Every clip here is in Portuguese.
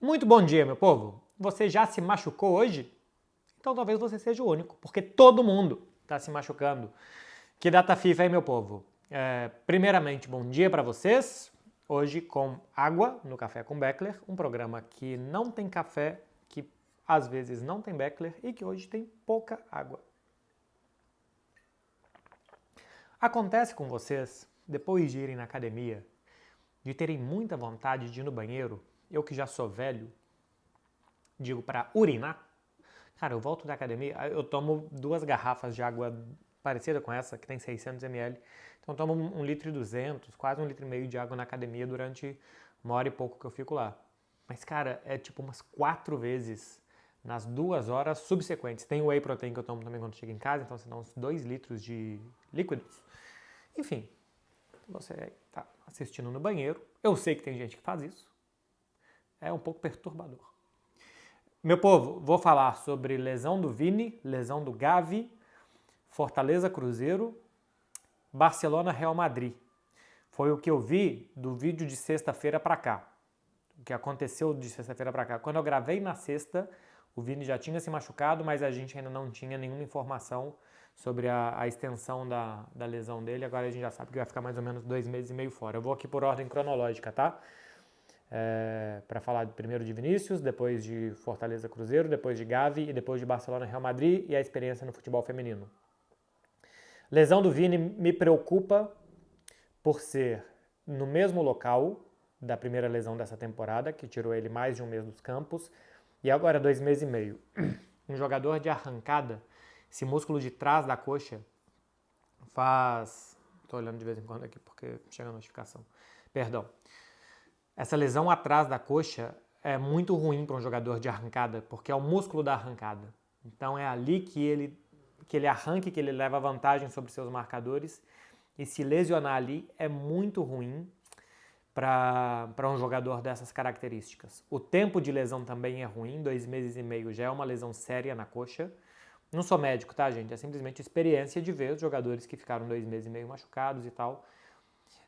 Muito bom dia, meu povo! Você já se machucou hoje? Então talvez você seja o único, porque todo mundo está se machucando. Que data FIFA, hein, meu povo? Primeiramente, bom dia para vocês. Hoje com água no Café com Beckler, um programa que não tem café, que às vezes não tem Beckler e que hoje tem pouca água. Acontece com vocês, depois de irem na academia, de terem muita vontade de ir no banheiro, eu que já sou velho, digo para urinar. Cara, eu volto da academia, eu tomo 2 garrafas de água parecida com essa, que tem 600 ml. Então eu tomo 1,2 litro, quase 1,5 litro de água na academia durante 1 hora e pouco que eu fico lá. Mas, cara, é tipo umas 4 vezes nas 2 horas subsequentes. Tem o whey protein que eu tomo também quando chego em casa, então você dá uns 2 litros de líquidos. Enfim, você tá assistindo no banheiro. Eu sei que tem gente que faz isso. É um pouco perturbador. Meu povo, vou falar sobre lesão do Vini, lesão do Gavi, Fortaleza Cruzeiro, Barcelona Real Madrid. Foi o que eu vi do vídeo de sexta-feira para cá. O que aconteceu de sexta-feira para cá. Quando eu gravei na sexta, o Vini já tinha se machucado, mas a gente ainda não tinha nenhuma informação sobre a extensão da lesão dele. Agora a gente já sabe que vai ficar mais ou menos 2 meses e meio fora. Eu vou aqui por ordem cronológica, tá? Para falar primeiro de Vinícius, depois de Fortaleza Cruzeiro, depois de Gavi e depois de Barcelona Real Madrid e a experiência no futebol feminino. Lesão do Vini me preocupa por ser no mesmo local da primeira lesão dessa temporada, que tirou ele mais de 1 mês dos campos, e agora 2 meses e meio. Um jogador de arrancada, esse músculo de trás da coxa faz... Estou olhando de vez em quando aqui porque chega a notificação. Perdão. Essa lesão atrás da coxa é muito ruim para um jogador de arrancada, porque é o músculo da arrancada. Então é ali que ele arranca, que ele leva vantagem sobre seus marcadores. E se lesionar ali é muito ruim para um jogador dessas características. O tempo de lesão também é ruim, 2 meses e meio já é uma lesão séria na coxa. Não sou médico, tá, gente? É simplesmente experiência de ver os jogadores que ficaram 2 meses e meio machucados e tal.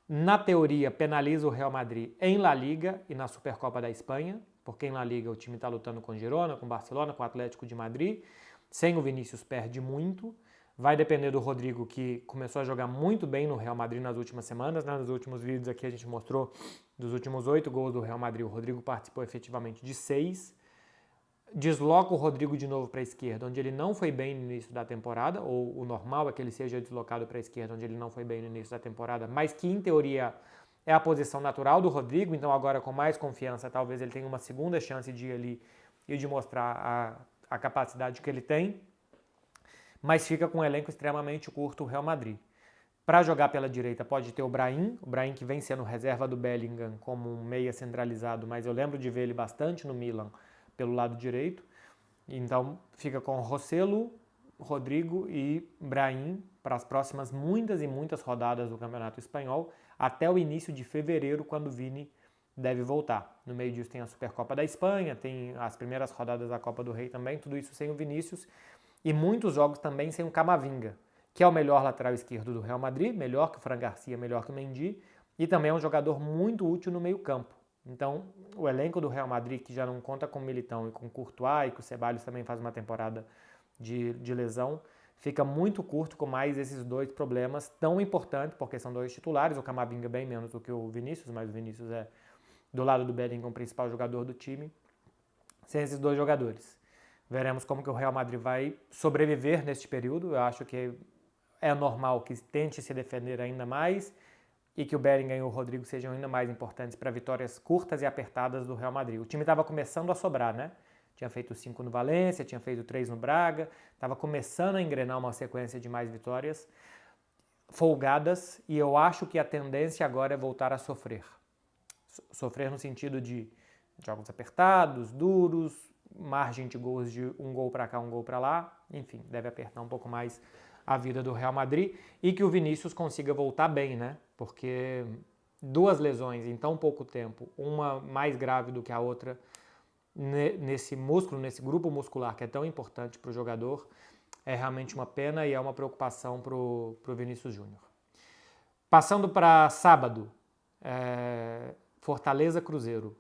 Na teoria, penaliza o Real Madrid em La Liga e na Supercopa da Espanha, porque em La Liga o time está lutando com o Girona, com o Barcelona, com o Atlético de Madrid. Sem o Vinícius perde muito. Vai depender do Rodrigo, que começou a jogar muito bem no Real Madrid nas últimas semanas. Né? Nos últimos vídeos aqui a gente mostrou dos últimos 8 gols do Real Madrid, o Rodrigo participou efetivamente de 6. Desloca o Rodrigo de novo para a esquerda, onde ele não foi bem no início da temporada, ou o normal é que ele seja deslocado para a esquerda, onde ele não foi bem no início da temporada, mas que em teoria é a posição natural do Rodrigo, então agora com mais confiança talvez ele tenha uma segunda chance de ir ali e de mostrar a capacidade que ele tem, mas fica com um elenco extremamente curto o Real Madrid. Para jogar pela direita pode ter o Brahim que vem sendo reserva do Bellingham como um meia centralizado, mas eu lembro de ver ele bastante no Milan pelo lado direito. Então fica com Rossello, Rodrigo e Brahim para as próximas muitas e muitas rodadas do Campeonato Espanhol, até o início de fevereiro, quando o Vini deve voltar. No meio disso tem a Supercopa da Espanha, tem as primeiras rodadas da Copa do Rei também, tudo isso sem o Vinícius, e muitos jogos também sem o Camavinga, que é o melhor lateral esquerdo do Real Madrid, melhor que o Fran Garcia, melhor que o Mendy, e também é um jogador muito útil no meio campo. Então, o elenco do Real Madrid, que já não conta com o Militão e com o Courtois, e que o Ceballos também faz uma temporada de lesão, fica muito curto com mais esses 2 problemas tão importantes, porque são 2 titulares, o Camavinga bem menos do que o Vinícius, mas o Vinícius é, do lado do Bellingham, o principal jogador do time, sem esses 2 jogadores. Veremos como que o Real Madrid vai sobreviver neste período. Eu acho que é normal que tente se defender ainda mais e que o Bellingham e o Rodrigo sejam ainda mais importantes para vitórias curtas e apertadas do Real Madrid. O time estava começando a sobrar, né? Tinha feito 5 no Valência, tinha feito 3 no Braga, estava começando a engrenar uma sequência de mais vitórias folgadas, e eu acho que a tendência agora é voltar a sofrer. Sofrer no sentido de jogos apertados, duros, margem de gols de 1 gol para cá, 1 gol para lá, enfim, deve apertar um pouco mais a vida do Real Madrid, e que o Vinícius consiga voltar bem, né? Porque 2 lesões em tão pouco tempo, uma mais grave do que a outra, nesse músculo, nesse grupo muscular que é tão importante para o jogador, é realmente uma pena e é uma preocupação para o Vinícius Júnior. Passando para sábado, Fortaleza Cruzeiro.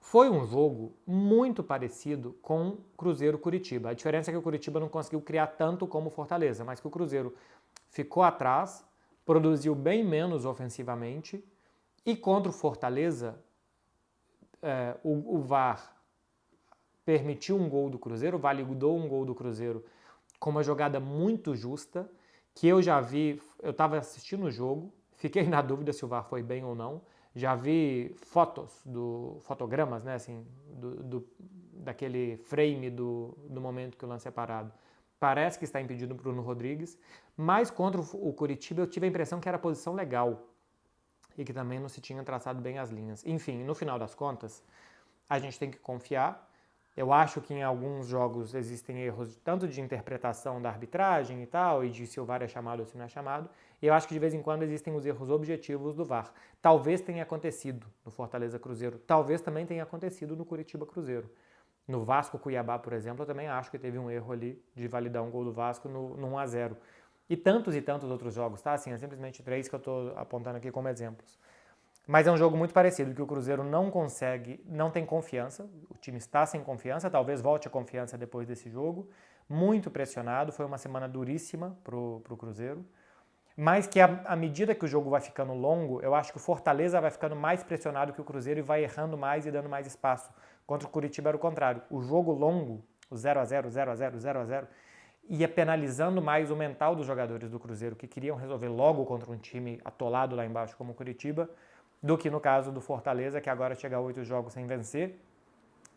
Foi um jogo muito parecido com Cruzeiro-Curitiba. A diferença é que o Curitiba não conseguiu criar tanto como o Fortaleza, mas que o Cruzeiro ficou atrás, produziu bem menos ofensivamente e contra o Fortaleza, o VAR permitiu um gol do Cruzeiro, validou um gol do Cruzeiro com uma jogada muito justa, que eu já vi, eu estava assistindo o jogo, fiquei na dúvida se o VAR foi bem ou não, já vi fotogramas, né, assim, daquele frame do momento que o lance é parado. Parece que está impedido o Bruno Rodrigues, mas contra o Curitiba eu tive a impressão que era posição legal e que também não se tinha traçado bem as linhas. Enfim, no final das contas, a gente tem que confiar. Eu acho que em alguns jogos existem erros tanto de interpretação da arbitragem e tal, e de se o VAR é chamado ou se não é chamado, e eu acho que de vez em quando existem os erros objetivos do VAR. Talvez tenha acontecido no Fortaleza Cruzeiro, talvez também tenha acontecido no Curitiba Cruzeiro. No Vasco Cuiabá, por exemplo, eu também acho que teve um erro ali de validar um gol do Vasco no 1-0. E tantos outros jogos, tá? Assim, é simplesmente 3 que eu estou apontando aqui como exemplos. Mas é um jogo muito parecido, que o Cruzeiro não consegue, não tem confiança, o time está sem confiança, talvez volte a confiança depois desse jogo, muito pressionado, foi uma semana duríssima pro Cruzeiro, mas que à medida que o jogo vai ficando longo, eu acho que o Fortaleza vai ficando mais pressionado que o Cruzeiro e vai errando mais e dando mais espaço. Contra o Curitiba era o contrário, o jogo longo, o 0-0, 0-0, 0-0, ia penalizando mais o mental dos jogadores do Cruzeiro, que queriam resolver logo contra um time atolado lá embaixo como o Curitiba, do que no caso do Fortaleza, que agora chega a 8 jogos sem vencer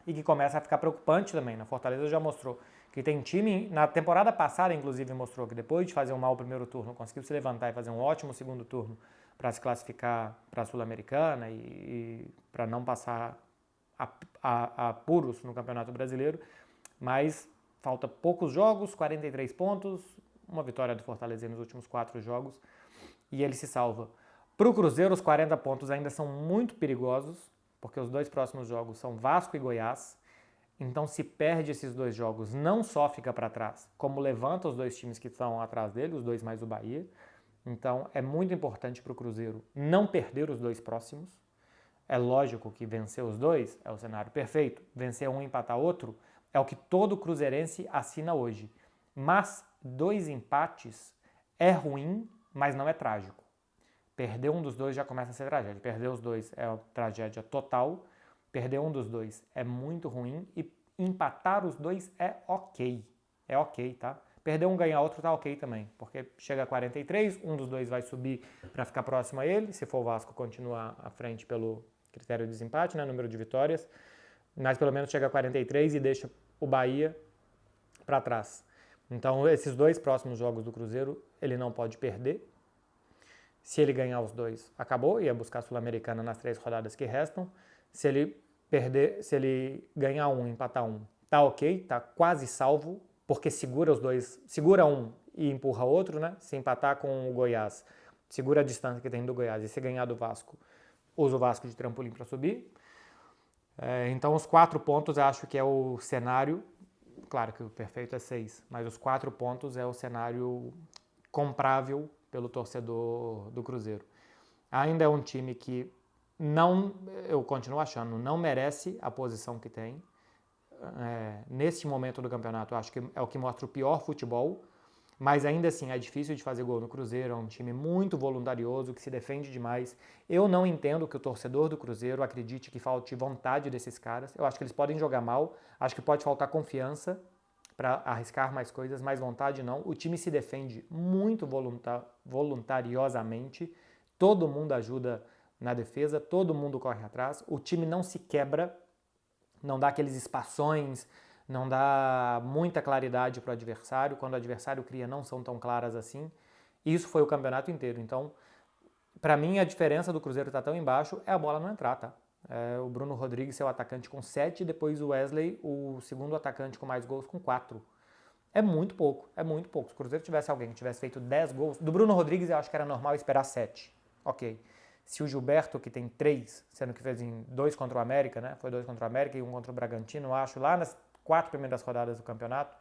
e que começa a ficar preocupante também. Na Fortaleza já mostrou que tem time, na temporada passada inclusive mostrou que depois de fazer um mau primeiro turno, conseguiu se levantar e fazer um ótimo segundo turno para se classificar para a Sul-Americana e para não passar a apuros no Campeonato Brasileiro, mas falta poucos jogos, 43 pontos, uma vitória do Fortaleza nos últimos 4 jogos e ele se salva. Para o Cruzeiro, os 40 pontos ainda são muito perigosos, porque os 2 próximos jogos são Vasco e Goiás. Então, se perde esses 2 jogos, não só fica para trás, como levanta os 2 times que estão atrás dele, os 2 mais o Bahia. Então, é muito importante para o Cruzeiro não perder os 2 próximos. É lógico que vencer os 2 é o cenário perfeito. Vencer um e empatar outro é o que todo cruzeirense assina hoje. Mas 2 empates é ruim, mas não é trágico. Perder um dos 2 já começa a ser tragédia. Perder os 2 é uma tragédia total. Perder um dos 2 é muito ruim. E empatar os 2 é ok. É ok, tá? Perder um, ganhar outro tá ok também. Porque chega a 43, um dos 2 vai subir para ficar próximo a ele. Se for o Vasco, continua à frente pelo critério de desempate, né? Número de vitórias. Mas pelo menos chega a 43 e deixa o Bahia para trás. Então, esses 2 próximos jogos do Cruzeiro, ele não pode perder. Se ele ganhar os 2, acabou, ia buscar a Sul-Americana nas 3 rodadas que restam. Se ele ganhar um, empatar um, tá ok, tá quase salvo, porque segura os 2, segura um e empurra outro, né? Se empatar com o Goiás, segura a distância que tem do Goiás, e se ganhar do Vasco, usa o Vasco de trampolim para subir. Então os 4 pontos eu acho que é o cenário, claro que o perfeito é 6, mas os 4 pontos é o cenário comprável pelo torcedor do Cruzeiro. Ainda é um time que não, eu continuo achando, não merece a posição que tem. Nesse momento do campeonato, eu acho que é o que mostra o pior futebol, mas ainda assim é difícil de fazer gol no Cruzeiro, é um time muito voluntarioso, que se defende demais. Eu não entendo que o torcedor do Cruzeiro acredite que falte vontade desses caras. Eu acho que eles podem jogar mal, acho que pode faltar confiança para arriscar mais coisas, mais vontade não. O time se defende muito voluntariosamente, todo mundo ajuda na defesa, todo mundo corre atrás, o time não se quebra, não dá aqueles espações, não dá muita claridade para o adversário, quando o adversário cria não são tão claras assim. Isso foi o campeonato inteiro, então para mim a diferença do Cruzeiro estar tão embaixo é a bola não entrar, tá? O Bruno Rodrigues ser o atacante com 7, depois o Wesley, o segundo atacante com mais gols, com 4. É muito pouco, é muito pouco. Se o Cruzeiro tivesse alguém que tivesse feito 10 gols, do Bruno Rodrigues eu acho que era normal esperar 7. Ok. Se o Gilberto, que tem 3, sendo que fez em 2 contra o América, né? Foi 2 contra o América e 1 contra o Bragantino, eu acho, lá nas 4 primeiras rodadas do campeonato.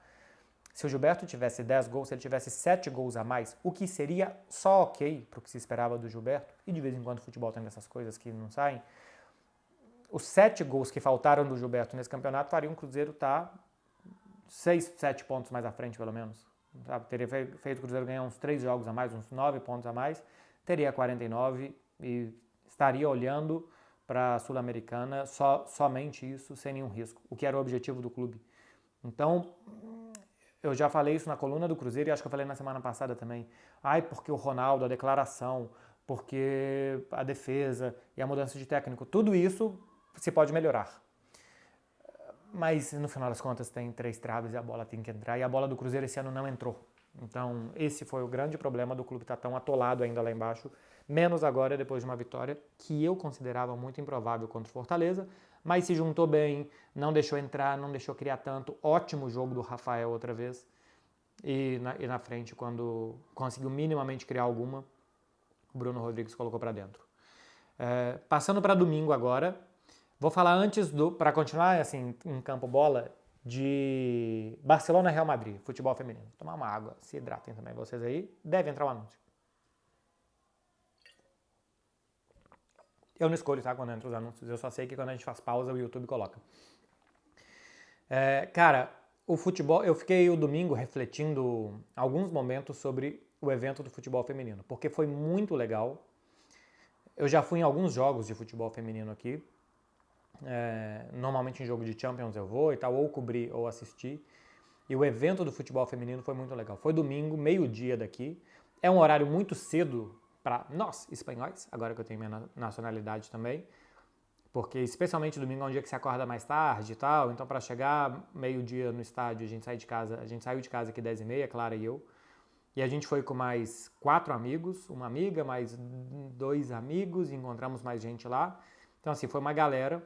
Se o Gilberto tivesse 10 gols, se ele tivesse 7 gols a mais, o que seria só ok para o que se esperava do Gilberto, e de vez em quando o futebol tem dessas coisas que não saem, os 7 gols que faltaram do Gilberto nesse campeonato fariam o Cruzeiro estar 6, 7 pontos mais à frente, pelo menos. Sabe? Teria feito o Cruzeiro ganhar uns 3 jogos a mais, uns 9 pontos a mais, teria 49 e estaria olhando para a Sul-Americana somente isso, sem nenhum risco, o que era o objetivo do clube. Então, eu já falei isso na coluna do Cruzeiro e acho que eu falei na semana passada também. Ai, porque o Ronaldo, a declaração, porque a defesa e a mudança de técnico, tudo isso se pode melhorar. Mas no final das contas tem 3 traves e a bola tem que entrar, e a bola do Cruzeiro esse ano não entrou. Então esse foi o grande problema do clube estar tão atolado ainda lá embaixo, menos agora depois de uma vitória que eu considerava muito improvável contra o Fortaleza, mas se juntou bem, não deixou entrar, não deixou criar tanto. Ótimo jogo do Rafael outra vez, e na frente, quando conseguiu minimamente criar alguma, o Bruno Rodrigues colocou para dentro. Passando para domingo agora, vou falar antes para continuar assim em campo bola, de Barcelona e Real Madrid, futebol feminino. Tomar uma água, se hidratem também vocês aí. Deve entrar o anúncio. Eu não escolho, tá, quando entra os anúncios. Eu só sei que quando a gente faz pausa, o YouTube coloca. Cara, o futebol... Eu fiquei o domingo refletindo alguns momentos sobre o evento do futebol feminino, porque foi muito legal. Eu já fui em alguns jogos de futebol feminino aqui. Normalmente em jogo de Champions eu vou e tal, ou cobrir ou assistir. E o evento do futebol feminino foi muito legal. Foi domingo, meio-dia daqui. É um horário muito cedo para nós, espanhóis, agora que eu tenho minha nacionalidade também. Porque especialmente domingo é um dia que se acorda mais tarde e tal. Então para chegar meio-dia no estádio, a gente saiu de casa aqui 10h30, Clara e eu. E a gente foi com mais 4 amigos, uma amiga, mais 2 amigos, e encontramos mais gente lá. Então assim, foi uma galera.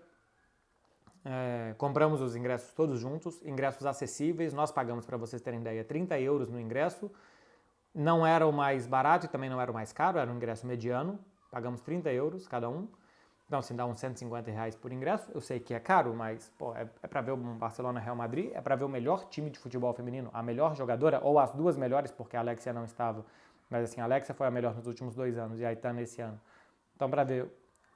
Compramos os ingressos todos juntos, ingressos acessíveis. Nós pagamos, para vocês terem ideia, 30 euros no ingresso. Não era o mais barato e também não era o mais caro, era um ingresso mediano. Pagamos 30 euros cada um. Então, assim, dá uns 150 reais por ingresso. Eu sei que é caro, mas pô, é para ver o Barcelona Real Madrid, é para ver o melhor time de futebol feminino, a melhor jogadora, ou as duas melhores, porque a Alexia não estava. Mas assim, a Alexia foi a melhor nos últimos 2 anos e a Aitana esse ano. Então, para ver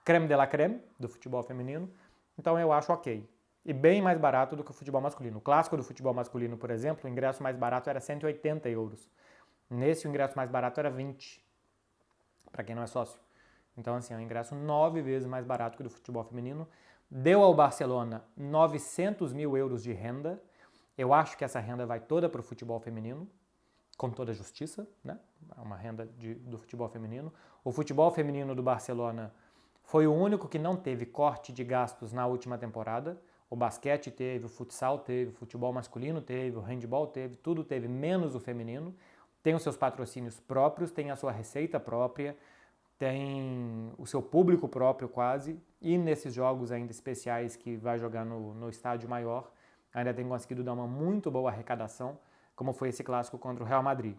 creme de la creme do futebol feminino. Então eu acho ok. E bem mais barato do que o futebol masculino. O clássico do futebol masculino, por exemplo, o ingresso mais barato era 180 euros. Nesse, o ingresso mais barato era 20, para quem não é sócio. Então, assim, é um ingresso 9 vezes mais barato que o do futebol feminino. Deu ao Barcelona 900 mil euros de renda. Eu acho que essa renda vai toda para o futebol feminino, com toda a justiça, né? É uma renda do futebol feminino. O futebol feminino do Barcelona foi o único que não teve corte de gastos na última temporada. O basquete teve, o futsal teve, o futebol masculino teve, o handball teve, tudo teve, menos o feminino. Tem os seus patrocínios próprios, tem a sua receita própria, tem o seu público próprio quase, e nesses jogos ainda especiais que vai jogar no estádio maior, ainda tem conseguido dar uma muito boa arrecadação, como foi esse clássico contra o Real Madrid.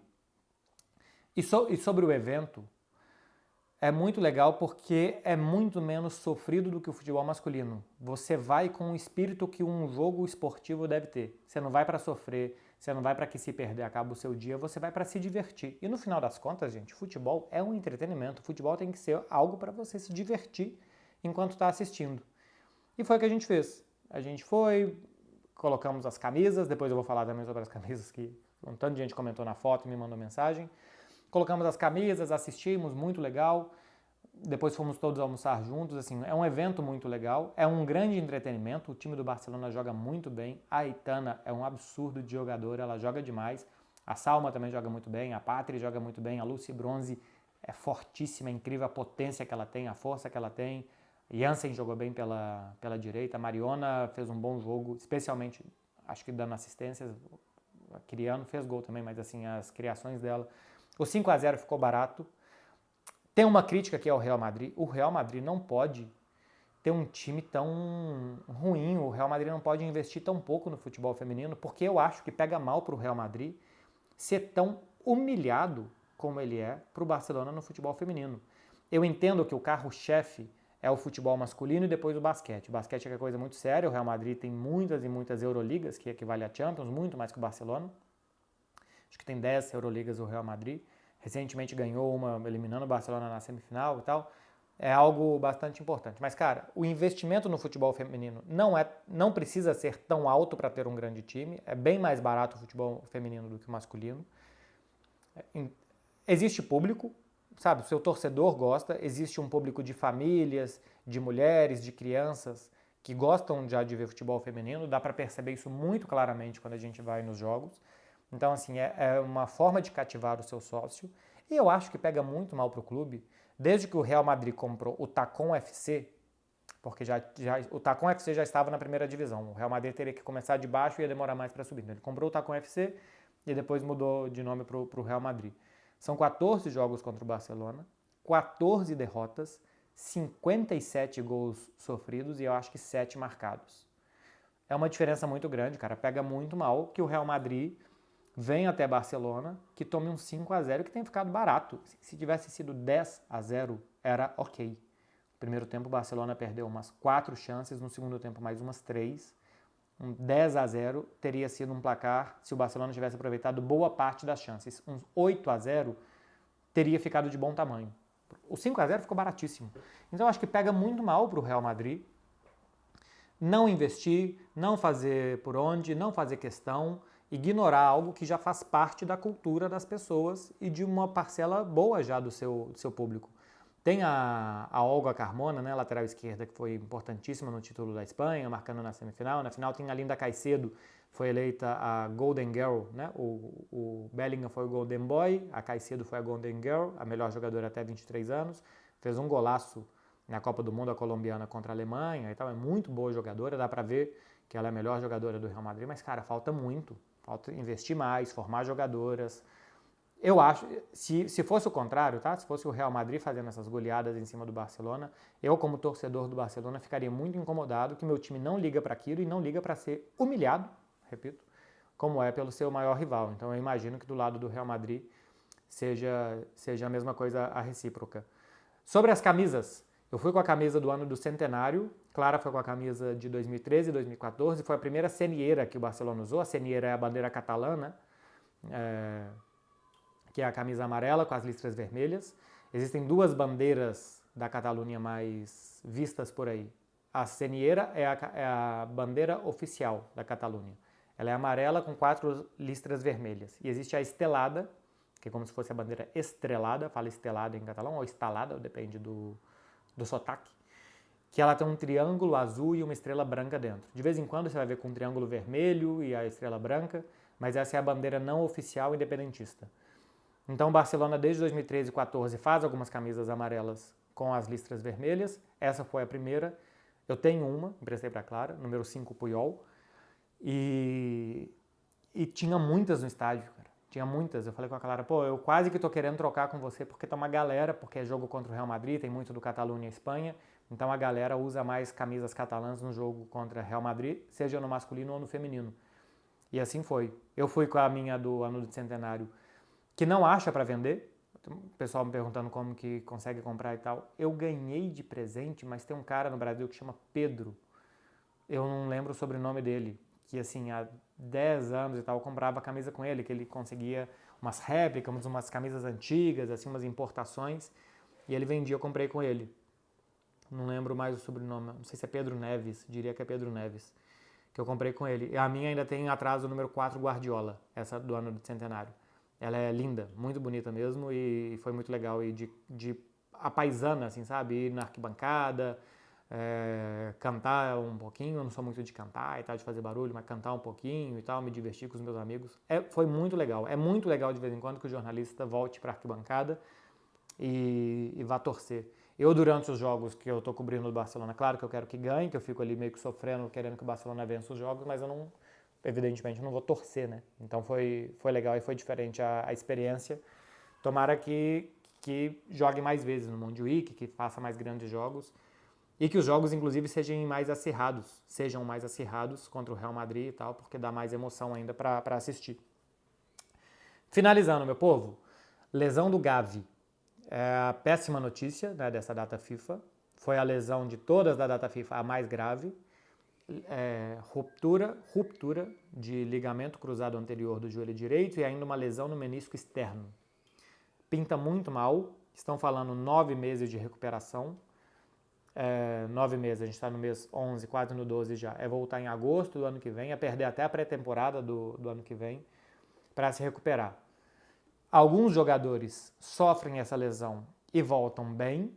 E sobre o evento, é muito legal porque é muito menos sofrido do que o futebol masculino. Você vai com o espírito que um jogo esportivo deve ter. Você não vai para sofrer, você não vai para que se perder acaba o seu dia, você vai para se divertir. E no final das contas, gente, futebol é um entretenimento. Futebol tem que ser algo para você se divertir enquanto está assistindo. E foi o que a gente fez. A gente foi, colocamos as camisas, depois eu vou falar também sobre as camisas que um tanto de gente comentou na foto e me mandou mensagem. Colocamos as camisas, assistimos, muito legal. Depois fomos todos almoçar juntos. Assim, é um evento muito legal, é um grande entretenimento. O time do Barcelona joga muito bem. A Aitana é um absurdo de jogadora, ela joga demais. A Salma também joga muito bem, a Patri joga muito bem, a Lucy Bronze é fortíssima, é incrível a potência que ela tem, a força que ela tem. Jansen jogou bem pela direita, a Mariona fez um bom jogo, especialmente, acho que dando assistências. A Criano fez gol também, mas assim, as criações dela. O 5-0 ficou barato. Tem uma crítica aqui ao Real Madrid. O Real Madrid não pode ter um time tão ruim. O Real Madrid não pode investir tão pouco no futebol feminino, porque eu acho que pega mal para o Real Madrid ser tão humilhado como ele é para o Barcelona no futebol feminino. Eu entendo que o carro-chefe é o futebol masculino e depois o basquete. O basquete é uma coisa muito séria. O Real Madrid tem muitas e muitas Euroligas, que equivale a Champions, muito mais que o Barcelona. Acho que tem 10 Euroligas o Real Madrid. Recentemente ganhou uma eliminando o Barcelona na semifinal e tal. é algo bastante importante. Mas, cara, o investimento no futebol feminino não precisa ser tão alto para ter um grande time. É bem mais barato o futebol feminino do que o masculino. Existe público, sabe? O seu torcedor gosta. Existe um público de famílias, de mulheres, de crianças que gostam já de ver futebol feminino. Dá para perceber isso muito claramente quando a gente vai nos jogos. Então, assim, é uma forma de cativar o seu sócio. E eu acho que pega muito mal para o clube. Desde que o Real Madrid comprou o Tacon FC, porque o Tacon FC já estava na primeira divisão. O Real Madrid teria que começar de baixo e ia demorar mais para subir. Então, ele comprou o Tacon FC e depois mudou de nome para o Real Madrid. São 14 jogos contra o Barcelona, 14 derrotas, 57 gols sofridos e eu acho que 7 marcados. É uma diferença muito grande, cara. Pega muito mal que o Real Madrid vem até Barcelona, que tome um 5-0 que tem ficado barato. Se tivesse sido 10-0, era ok. No primeiro tempo, o Barcelona perdeu umas 4 chances, no segundo tempo mais umas 3. Um 10-0 teria sido um placar, se o Barcelona tivesse aproveitado boa parte das chances. Um 8-0 teria ficado de bom tamanho. O 5-0 ficou baratíssimo. Então, eu acho que pega muito mal para o Real Madrid não investir, não fazer por onde, não fazer questão, ignorar algo que já faz parte da cultura das pessoas e de uma parcela boa já do seu público. Tem a Olga Carmona, né, lateral esquerda, que foi importantíssima no título da Espanha, marcando na semifinal. Na final tem a Linda Caicedo, foi eleita a Golden Girl, né? O Bellingham foi o Golden Boy, a Caicedo foi a Golden Girl, a melhor jogadora até 23 anos. Fez um golaço na Copa do Mundo, a colombiana contra a Alemanha e tal. É muito boa jogadora, dá pra ver que ela é a melhor jogadora do Real Madrid, mas, cara, falta muito. Falta investir mais, formar jogadoras. Eu acho, se fosse o contrário, tá? Se fosse o Real Madrid fazendo essas goleadas em cima do Barcelona, eu, como torcedor do Barcelona, ficaria muito incomodado que meu time não liga para aquilo e não liga para ser humilhado, repito, como é pelo seu maior rival. Então eu imagino que do lado do Real Madrid seja a mesma coisa a recíproca. Sobre as camisas, eu fui com a camisa do ano do centenário, Clara foi com a camisa de 2013 e 2014, foi a primeira senieira que o Barcelona usou. A senieira é a bandeira catalana, que é a camisa amarela com as listras vermelhas. Existem duas bandeiras da Catalunha mais vistas por aí. A senieira é a bandeira oficial da Catalunha. Ela é amarela com 4 listras vermelhas. E existe a estelada, que é como se fosse a bandeira estrelada, fala estelada em catalão, ou estalada, depende do sotaque, que ela tem um triângulo azul e uma estrela branca dentro. De vez em quando você vai ver com um triângulo vermelho e a estrela branca, mas essa é a bandeira não oficial independentista. Então o Barcelona desde 2013 e 2014 faz algumas camisas amarelas com as listras vermelhas. Essa foi a primeira. Eu tenho uma, emprestei para a Clara, número 5 Puyol. E tinha muitas no estádio, cara. Tinha muitas. Eu falei com a Clara, pô, eu quase que tô querendo trocar com você porque tá uma galera, porque é jogo contra o Real Madrid, tem muito do Catalunha e Espanha. Então a galera usa mais camisas catalãs no jogo contra Real Madrid, seja no masculino ou no feminino. E assim foi. Eu fui com a minha do ano do centenário, que não acha para vender. O pessoal me perguntando como que consegue comprar e tal. Eu ganhei de presente, mas tem um cara no Brasil que chama Pedro. Eu não lembro o sobrenome dele. Que assim, há 10 anos e tal, eu comprava camisa com ele, que ele conseguia umas réplicas, umas camisas antigas, assim, umas importações. E ele vendia, eu comprei com ele. Não lembro mais o sobrenome, não sei se é Pedro Neves, diria que é Pedro Neves, que eu comprei com ele. E a minha ainda tem atrás o número 4 Guardiola, essa do ano do centenário. Ela é linda, muito bonita mesmo e foi muito legal. E de a paisana, assim, sabe? Ir na arquibancada, cantar um pouquinho. Eu não sou muito de cantar e tal, de fazer barulho, mas cantar um pouquinho e tal, me divertir com os meus amigos. Foi muito legal. É muito legal de vez em quando que o jornalista volte para a arquibancada e vá torcer. Eu, durante os jogos que eu tô cobrindo do Barcelona, claro que eu quero que ganhe, que eu fico ali meio que sofrendo, querendo que o Barcelona vença os jogos, mas eu não, evidentemente, não vou torcer, né? Então foi legal e foi diferente a experiência. Tomara que jogue mais vezes no Montjuïc, que faça mais grandes jogos e que os jogos, inclusive, sejam mais acirrados contra o Real Madrid e tal, porque dá mais emoção ainda para assistir. Finalizando, meu povo, lesão do Gavi. É a péssima notícia, né, dessa data FIFA. Foi a lesão de todas da data FIFA a mais grave. Ruptura de ligamento cruzado anterior do joelho direito e ainda uma lesão no menisco externo. Pinta muito mal, estão falando 9 meses de recuperação. 9 meses, a gente está no mês 11, quase no 12 já, é voltar em agosto do ano que vem, é perder até a pré-temporada do ano que vem para se recuperar. Alguns jogadores sofrem essa lesão e voltam bem,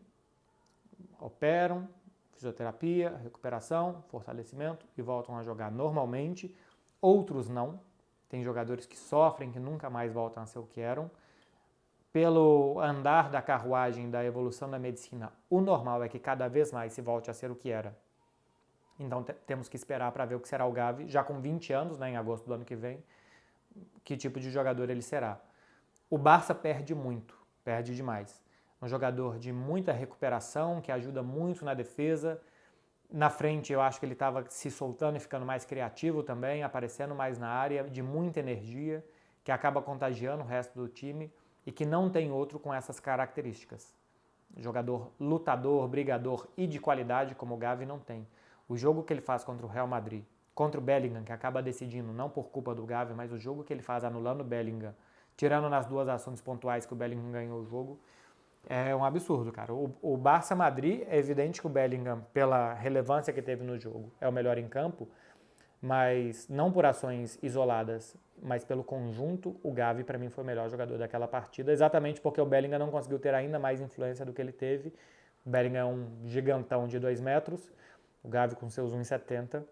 operam, fisioterapia, recuperação, fortalecimento e voltam a jogar normalmente. Outros não. Tem jogadores que sofrem, que nunca mais voltam a ser o que eram. Pelo andar da carruagem da evolução da medicina, o normal é que cada vez mais se volte a ser o que era. Então temos que esperar para ver o que será o Gavi, já com 20 anos, né, em agosto do ano que vem, que tipo de jogador ele será. O Barça perde muito, perde demais. Um jogador de muita recuperação, que ajuda muito na defesa. Na frente eu acho que ele estava se soltando e ficando mais criativo também, aparecendo mais na área, de muita energia, que acaba contagiando o resto do time e que não tem outro com essas características. Jogador lutador, brigador e de qualidade como o Gavi não tem. O jogo que ele faz contra o Real Madrid, contra o Bellingham, que acaba decidindo, não por culpa do Gavi, mas o jogo que ele faz anulando o Bellingham, tirando nas duas ações pontuais que o Bellingham ganhou o jogo, é um absurdo, cara. O Barça-Madrid, é evidente que o Bellingham, pela relevância que teve no jogo, é o melhor em campo, mas não por ações isoladas, mas pelo conjunto, o Gavi para mim foi o melhor jogador daquela partida, exatamente porque o Bellingham não conseguiu ter ainda mais influência do que ele teve. O Bellingham é um gigantão de 2 metros, o Gavi com seus 1,70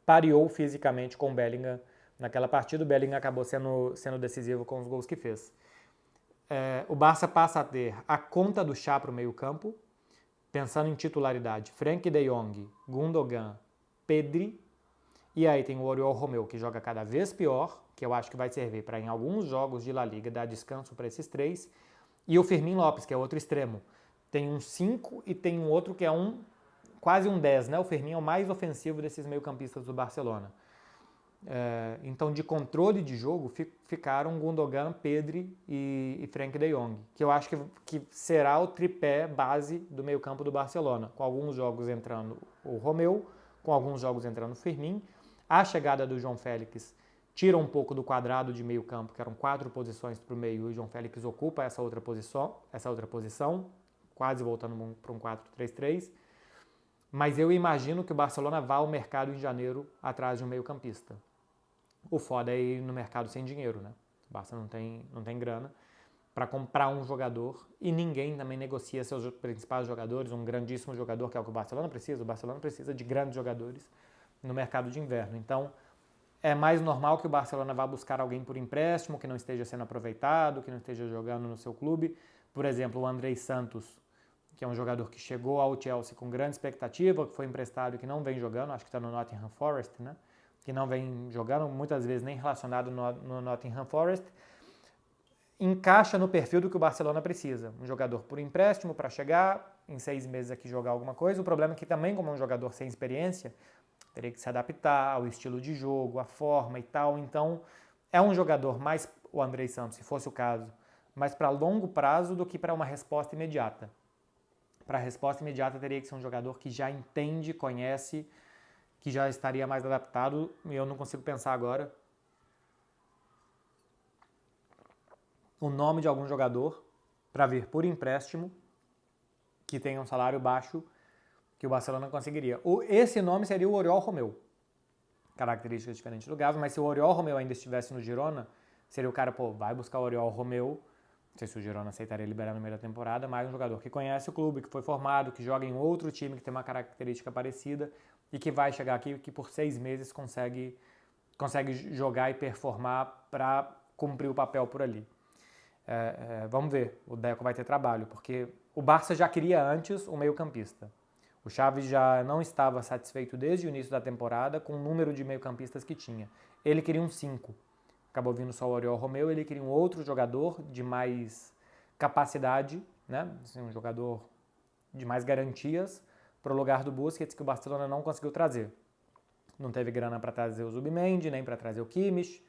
pareou fisicamente com o Bellingham naquela partida. O Bellingham acabou sendo decisivo com os gols que fez. O Barça passa a ter a conta do chá para o meio campo, pensando em titularidade, Frenkie de Jong, Gundogan, Pedri, e aí tem o Oriol Romeu, que joga cada vez pior, que eu acho que vai servir para em alguns jogos de La Liga dar descanso para esses três, e o Fermín Lopes, que é outro extremo. Tem um 5 e tem um outro que é quase um 10, né? O Fermín é o mais ofensivo desses meio-campistas do Barcelona. Então, de controle de jogo, ficaram Gundogan, Pedri e Frenkie de Jong, que eu acho que será o tripé base do meio-campo do Barcelona, com alguns jogos entrando o Romeu, com alguns jogos entrando o Fermín. A chegada do João Félix tira um pouco do quadrado de meio-campo, que eram 4 posições para o meio, e o João Félix ocupa essa outra posição, quase voltando para um 4-3-3. Mas eu imagino que o Barcelona vá ao mercado em janeiro atrás de um meio-campista. O foda é ir no mercado sem dinheiro, né? O Barça não tem grana para comprar um jogador e ninguém também negocia seus principais jogadores, um grandíssimo jogador que é o que o Barcelona precisa. O Barcelona precisa de grandes jogadores no mercado de inverno. Então, é mais normal que o Barcelona vá buscar alguém por empréstimo, que não esteja sendo aproveitado, que não esteja jogando no seu clube. Por exemplo, o Andrei Santos, que é um jogador que chegou ao Chelsea com grande expectativa, que foi emprestado e que não vem jogando, acho que está no Nottingham Forest, né? Que não vem jogando, muitas vezes nem relacionado no Nottingham Forest, encaixa no perfil do que o Barcelona precisa. Um jogador por empréstimo para chegar, em 6 meses aqui jogar alguma coisa. O problema é que também, como é um jogador sem experiência, teria que se adaptar ao estilo de jogo, à forma e tal. Então, é um jogador mais, o Andrei Santos, se fosse o caso, mais para longo prazo do que para uma resposta imediata. Para a resposta imediata teria que ser um jogador que já entende, conhece, que já estaria mais adaptado, e eu não consigo pensar agora o nome de algum jogador para vir por empréstimo que tenha um salário baixo que o Barcelona conseguiria. Esse nome seria o Oriol Romeu. Características diferentes do Gavi, mas se o Oriol Romeu ainda estivesse no Girona, seria o cara, vai buscar o Oriol Romeu, não sei se o Girona aceitaria liberar no meio da temporada, mas um jogador que conhece o clube, que foi formado, que joga em outro time, que tem uma característica parecida e que vai chegar aqui, que por 6 meses consegue jogar e performar para cumprir o papel por ali. Vamos ver, o Deco vai ter trabalho, porque o Barça já queria antes um meio-campista. O Xavi já não estava satisfeito desde o início da temporada com o número de meio-campistas que tinha. Ele queria um 5. Acabou vindo só o Oriol Romeu, ele queria um outro jogador de mais capacidade, né? Assim, um jogador de mais garantias para o lugar do Busquets, que o Barcelona não conseguiu trazer. Não teve grana para trazer o Zubimendi, nem para trazer o Kimmich.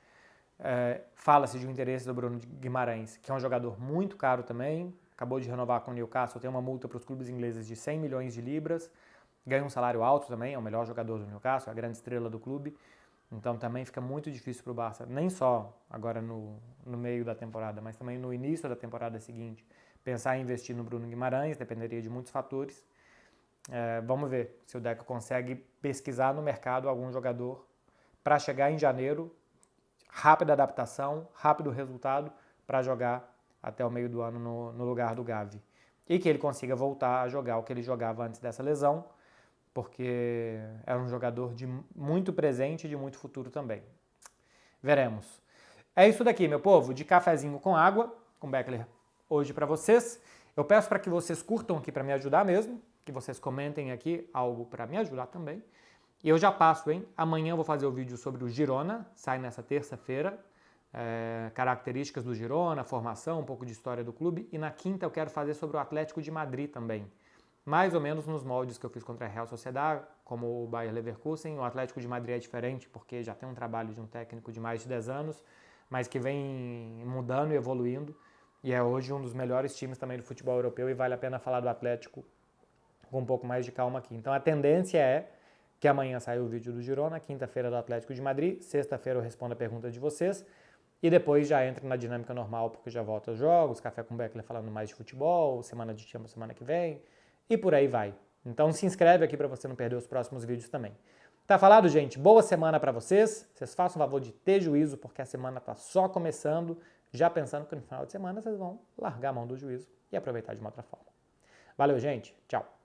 Fala-se de um interesse do Bruno Guimarães, que é um jogador muito caro também, acabou de renovar com o Newcastle, tem uma multa para os clubes ingleses de 100 milhões de libras, ganha um salário alto também, é o melhor jogador do Newcastle, é a grande estrela do clube, então também fica muito difícil para o Barça, nem só agora no meio da temporada, mas também no início da temporada seguinte, pensar em investir no Bruno Guimarães, dependeria de muitos fatores, Vamos ver se o Deco consegue pesquisar no mercado algum jogador para chegar em janeiro, rápida adaptação, rápido resultado, para jogar até o meio do ano no lugar do Gavi. E que ele consiga voltar a jogar o que ele jogava antes dessa lesão, porque era um jogador de muito presente e de muito futuro também. Veremos. É isso daqui, meu povo, de cafezinho com água, com Beckler hoje para vocês. Eu peço para que vocês curtam aqui para me ajudar mesmo, que vocês comentem aqui algo para me ajudar também. E eu já passo, hein? Amanhã eu vou fazer o vídeo sobre o Girona, sai nessa terça-feira. Características do Girona, formação, um pouco de história do clube. E na quinta eu quero fazer sobre o Atlético de Madrid também. Mais ou menos nos moldes que eu fiz contra a Real Sociedad, como o Bayer Leverkusen. O Atlético de Madrid é diferente porque já tem um trabalho de um técnico de mais de 10 anos, mas que vem mudando e evoluindo. E é hoje um dos melhores times também do futebol europeu e vale a pena falar do Atlético com um pouco mais de calma aqui. Então a tendência é que amanhã saia o vídeo do Girona, quinta-feira do Atlético de Madrid, sexta-feira eu respondo a pergunta de vocês e depois já entra na dinâmica normal porque já volta aos jogos, Café com Beckler falando mais de futebol, semana de Champions semana que vem e por aí vai. Então se inscreve aqui para você não perder os próximos vídeos também. Tá falado, gente? Boa semana para vocês. Vocês façam o favor de ter juízo porque a semana tá só começando, já pensando que no final de semana vocês vão largar a mão do juízo e aproveitar de uma outra forma. Valeu, gente. Tchau.